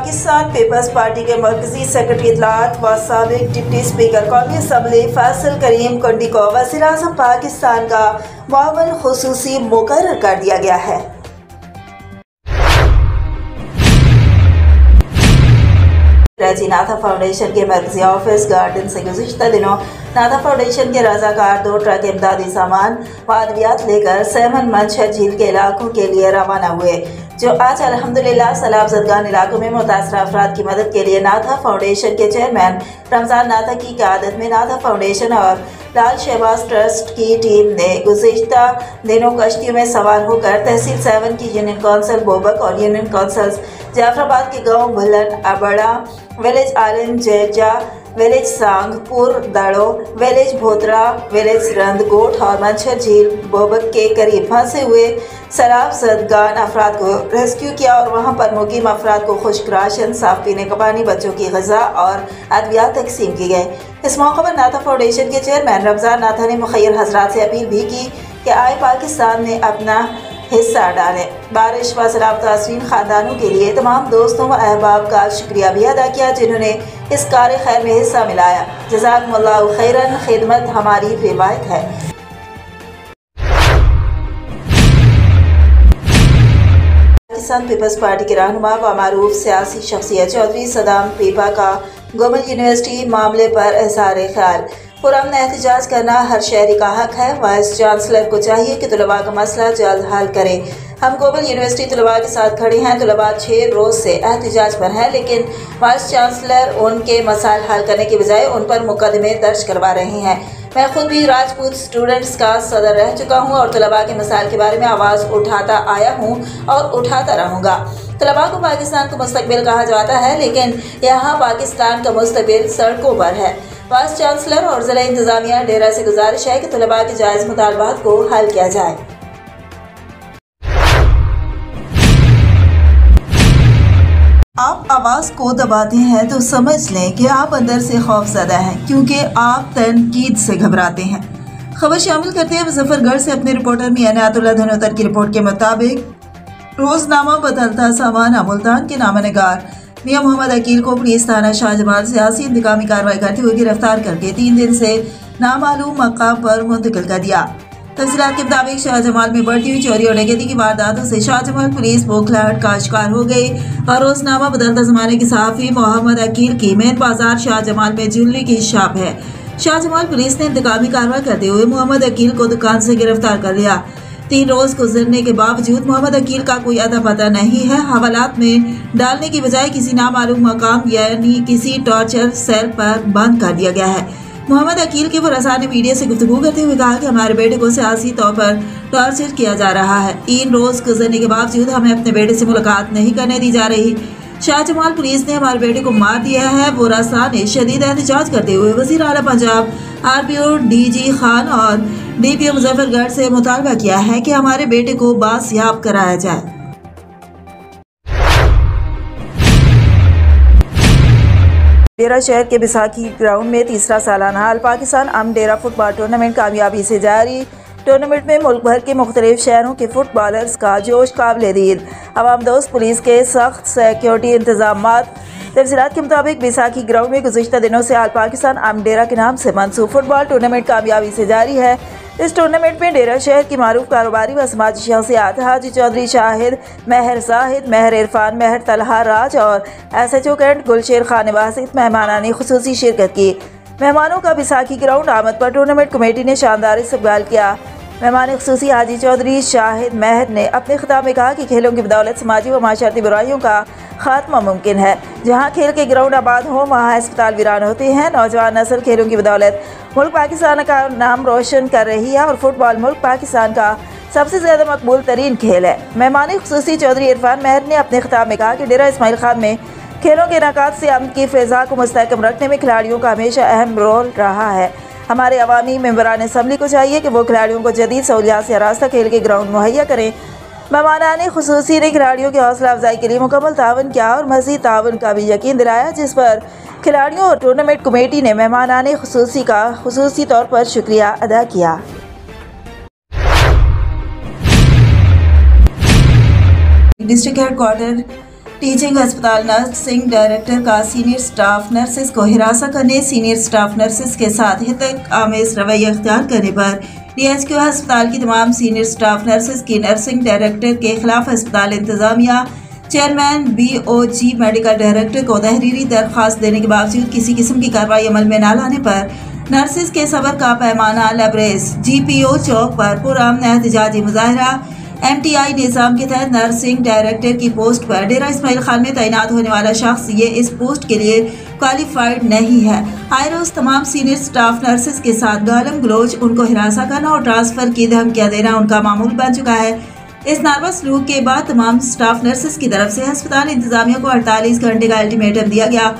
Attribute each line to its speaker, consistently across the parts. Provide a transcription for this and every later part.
Speaker 1: Pakistan peoples party के मरकजी secretary इत्तलात व साबिक डिप्टी स्पीकर कौमी असम्बली फैसल करीम कुंडी को वज़ीर-ए-आज़म पाकिस्तान का मुआवन खुसूसी मुकर्रर कर दिया गया है। कराची नाथा फाउंडेशन के मरकजी ऑफिस गार्डन से गुज़िश्ता दिनों नाथा फाउंडेशन के रज़ाकार 2 ट्रक इमदादी सामान व अद्वियात लेकर सेमन मंशर झील के इलाकों के लिए रवाना हुए, जो आज अल्हम्दुलिल्लाह सैलाब ज़दगान इलाकों में मुतासरा अफराद की मदद के लिए नाथा फाउंडेशन के चेयरमैन रमज़ान नाथा की क़यादत में नाथा फाउंडेशन और लाल शहबाज ट्रस्ट की टीम ने गुज़िश्ता दिनों कश्तियों में सवार होकर तहसील 7 की यूनियन कौंसिल बोबक और यूनियन कौंसिल्स जाफराबाद के गाँव भुलन अबड़ा, विलेज आलिम जैजा, विलेज सांगपुर दड़ो, विलेज भोतरा, विलेज रंदकोट और मंशर झील बोबक के करीब फंसे हुए सैलाब ज़दगान अफराद को रेस्क्यू किया और वहां पर मुकीम अफराद को खुश्क राशन, साफ पीने का पानी, बच्चों की ग़िज़ा और अद्वियात तकसीम की गई। इस मौके पर नाथा फाउंडेशन के चेयरमैन रमज़ान नाथा ने मुखय्यर हज़रात से अपील भी की कि आए पाकिस्तान में अपना हिस्सा डालें। बारिश व सैलाब तासीन ख़ानदानों के लिए तमाम दोस्तों व अहबाब का शुक्रिया भी अदा किया जिन्होंने इस कार्य खैर में हिस्सा मिलाया। जज़ाकुमुल्लाहु खैरन, खिदमत हमारी रिवायत है। पाकिस्तान पीपल्स पार्टी के रहनुमा व मारूफ सियासी शख्सियत चौधरी सदाम पीपा का गवर्नमेंट यूनिवर्सिटी मामले पर इज़हार ख्याल। पुरअमन एहतजाज करना हर शहरी का हक है। वाइस चांसलर को चाहिए कि तलबा का मसला जल्द हल करें। हम ग्लोबल यूनिवर्सिटी तलबा के साथ खड़े हैं। तलबा 6 रोज़ से एहतजाज पर हैं, लेकिन वाइस चांसलर उनके मसाइल हल करने की बजाय उन पर मुकदमे दर्ज करवा रहे हैं। मैं खुद भी राजपूत स्टूडेंट्स का सदर रह चुका हूँ और तलबा के मसाइल के बारे में आवाज़ उठाता आया हूँ और उठाता रहूँगा। तलबा को पाकिस्तान का मुस्तकबिल कहा जाता है, लेकिन यहाँ पाकिस्तान का मुस्तकबिल सड़कों पर है। वाइस चांसलर और ज़िला इंतज़ामिया डेरा से गुजारिश है कि तलबा के जायज़ मुतालबात को हल किया जाए। आप आवाज़ को दबाते हैं तो समझ लें कि आप अंदर से खौफज़दा हैं, क्योंकि आप तनकीद से घबराते हैं। खबर शामिल करते हैं मुजफ्फरगढ़ से अपने रिपोर्टर मियां इनायतुल्लाह धनोतर की रिपोर्ट के मुताबिक रोजनामा बदलता सामान मुल्तान के नामनगार मियां मोहम्मद अकील को पुलिस थाना शाहजमाल सियासी इंतकामी कार्रवाई करते हुए गिरफ्तार करके 3 दिन से नामालूम मकाम पर मुंतकिल कर दिया। तफसीलात के मुताबिक शाहजमाल में बढ़ती हुई चोरी और डकैती की वारदातों से शाहजमाल पुलिस बौखलाहट का शिकार हो गई और रोजनामा बदलता जमाने के सहाफ़ी मोहम्मद अकील की मेन बाजार शाहजमाल में ज्वेलरी की शॉप है। शाहजमाल पुलिस ने इंतकामी कार्रवाई करते हुए मोहम्मद अकील को दुकान से गिरफ्तार कर लिया। 3 रोज गुजरने के बावजूद मोहम्मद अकील का कोई अता पता नहीं है। हवालात में डालने की बजाय किसी नामालूम मकाम यानी किसी टॉर्चर सेल पर बंद कर दिया गया है। मोहम्मद अकील के वरसा ने मीडिया से गुफ्तगू करते हुए कहा कि हमारे बेटे को सियासी तौर पर टॉर्चर किया जा रहा है। 3 रोज गुजरने के बावजूद हमें अपने बेटे से मुलाकात नहीं करने दी जा रही। शाहजमाल पुलिस ने हमारे बेटे को मार दिया है। वरसा ने शदीद एहतजाज करते हुए वज़ीर आला पंजाब RPO DG खान और DPO मुजफ्फरगढ़ से मुतालबा किया है कि हमारे बेटे को बासियाब कराया जाए। डेरा शहर के बिसाखी ग्राउंड में तीसरा सालाना अल पाकिस्तान अम डेरा फुटबॉल टूर्नामेंट कामयाबी से जारी। टूर्नामेंट में मुल्क भर के मुख्तलिफ शहरों के फुटबॉलर्स का जोश काबिल-ए-दीद। अवाम दोस्त पुलिस के सख्त सिक्योरिटी इंतजामात। तफसीलात के मुताबिक बैसाखी ग्राउंड में गुज़िश्ता दिनों से आल पाकिस्तान अम डेरा के नाम से मंसूब फुटबॉल टूर्नामेंट कामयाबी से जारी है। इस टूर्नामेंट में डेरा शहर की मारूफ कारोबारी व समाजी शख्सियात हाजी चौधरी शाहिद, महर जाहिद, महर इरफान, महर तलहा राज और SHO कैंट गुलशेर खान सहित मेहमानान ने खुसूसी शिरकत की। मेहमानों का बैसाखी ग्राउंड आमद पर टूर्नामेंट कमेटी ने शानदार इस्तकबाल किया। मेहमान खुसूसी हाजी चौधरी शाहिद महर ने अपने खिताब में कहा कि खेलों की बदौलत समाजी व माशरती बुराइयों का खात्मा मुमकिन है। जहाँ खेल के ग्राउंड आबाद हो वहाँ अस्पताल वीरान होते हैं। नौजवान नस्ल खेलों की बदौलत मुल्क पाकिस्तान का नाम रोशन कर रही है और फुटबॉल मुल्क पाकिस्तान का सबसे ज़्यादा मकबूल तरीन खेल है। मेहमान खुसूसी चौधरी इरफान महर ने अपने खिताब में कहा कि डेरा इस्माइल खान में खेलों के इनाकात से अमन की फ़िज़ा को मुस्तहकम रखने में खिलाड़ियों का हमेशा अहम रोल रहा है। हमारे अवामी मेंबरान असम्बली को चाहिए कि वो खिलाड़ियों को जदीद सहूलियात से आरास्ता खेल के ग्राउंड मुहैया करें। मेहमानान खुसूसी ने खिलाड़ियों की हौसला अफजाई के लिए मुकम्मल तावन किया और मज़ीद तावन का भी यकीन दिलाया, जिस पर खिलाड़ियों और टूर्नामेंट कमेटी ने मेहमानान खुसूसी का खुसूसी तौर पर शुक्रिया अदा किया। डिस्ट्रिक्ट हेडक्वार्टर टीचिंग अस्पताल नर्सिंग डायरेक्टर का सीनियर स्टाफ नर्सेस को हिरासत करने, सीनियर स्टाफ नर्सेस के साथ हितक आमेज रवैया इख्तियार करने पर DHQ अस्पताल की तमाम सीनियर स्टाफ नर्सेस की नर्सिंग डायरेक्टर के खिलाफ अस्पताल इंतजामिया चेयरमैन BOG मेडिकल डायरेक्टर को तहरीरी दरख्वास्त देने के बावजूद किसी किस्म की कार्रवाई अमल में न लाने पर नर्सेस के सबर का पैमाना लबरेज। GPO चौक पर पुरअमन एहतजाजी मुजाहरा। MTI निज़ाम के तहत नर्सिंग डायरेक्टर की पोस्ट पर डेरा इस्माइल खान में तैनात होने वाला शख्स ये इस पोस्ट के लिए क्वालिफाइड नहीं है। आए रोज तमाम सीनियर स्टाफ नर्सेस के साथ गालम गलोच, उनको हिरासत करना और ट्रांसफर की धमकियां देना उनका मामूल बन चुका है। इस नारवा सलूक के बाद तमाम स्टाफ नर्सेस की तरफ से अस्पताल इंतजामिया को 48 घंटे का अल्टीमेटम दिया गया।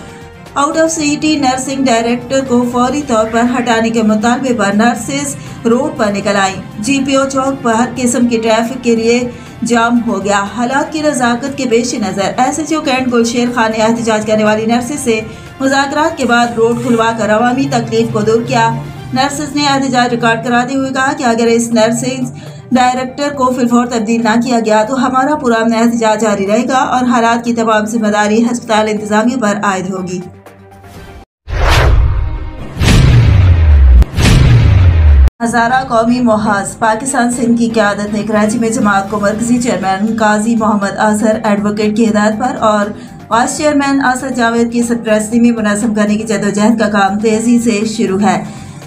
Speaker 1: Out of city nursing director को फौरी तौर पर हटाने के मुतालबे पर नर्सेस रोड पर निकल आई। GPO चौक पर हर किस्म की ट्रैफिक के लिए जाम हो गया। हालात की रजाकत के पेश नज़र SHO कैंट गुलशेर खान ने एहतजाज करने वाली नर्सेस से मुज़ाकरात के बाद रोड खुलवा कर अवामी तकलीफ को दूर किया। नर्सेस ने एहतजाज रिकॉर्ड कराते हुए कहा कि अगर इस नर्सिंग डायरेक्टर को फिलफौर तब्दील न किया गया तो हमारा पुरअमन एहतजाज जारी रहेगा और हालात की तमाम जिम्मेदारी अस्पताल इंतजामिया पर आयद होगी। हज़ारा कौमी मुहाज पाकिस्तान सिंध की क़यादत ने कराची में जमात को मरकजी चेयरमैन काजी मोहम्मद अजहर एडवोकेट की हिदायत पर और वाइस चेयरमैन असद जावेद की सरपरस्ती में मुनज़्ज़म करने की जदोजहद का काम तेजी से शुरू है।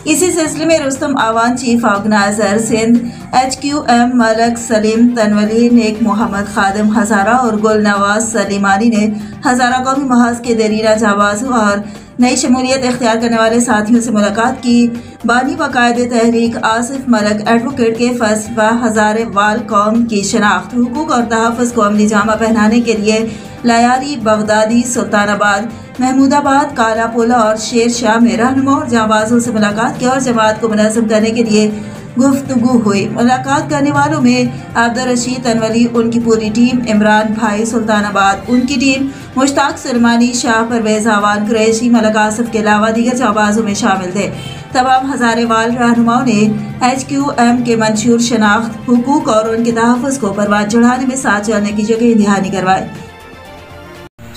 Speaker 1: इसी सिलसिले में Rustam Awan chief organiser Sindh HQM Malak Saleem Tanoli, Nek Mohammad Khadim Hazara और गुल नवाज सलीमानी ने हज़ारा कौमी मुहाज के देरीना जावाज़ों और नई शमूलियत इख्तियार करने वाले साथियों से मुलाकात की। बानी बाकायदे तहरीक आसिफ मलक एडवोकेट के फलसफा हज़ारे वाल कौम की शनाख्त, हुकूक और तहफ़्फ़ुज़ को अमली जामा पहनाने के लिए लयारी, बगदादी, सुल्तानाबाद, महमूदाबाद, कालापुला और शेर शाह में रहनुमा और जाबाजों से मुलाकात की और जमात को मुनज़्ज़म करने के लिए गुफ्तगू हुई। मुलाकात करने वालों में अब्दुल रशीद तनवली, उनकी पूरी टीम, इमरान भाई सुल्तानाबाद, उनकी टीम, मुश्ताक सलमानी, शाह परवेज़ आवान कुरैशी, मलक आसिफ के अलावा दीगर जाबाजों में शामिल थे। तमाम हज़ारे वाल रहनुमाओं ने HQM के मंशूर शनाख्त, हुकूक और उनके तहफ़्फ़ुज़ को परवान चढ़ाने में साथ चलने की जगह दहानी करवाई।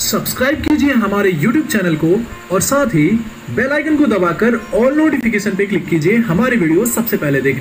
Speaker 2: सब्सक्राइब कीजिए हमारे YouTube चैनल को और साथ ही बेल आइकन को दबाकर ऑल नोटिफिकेशन पे क्लिक कीजिए हमारे वीडियो सबसे पहले देखने।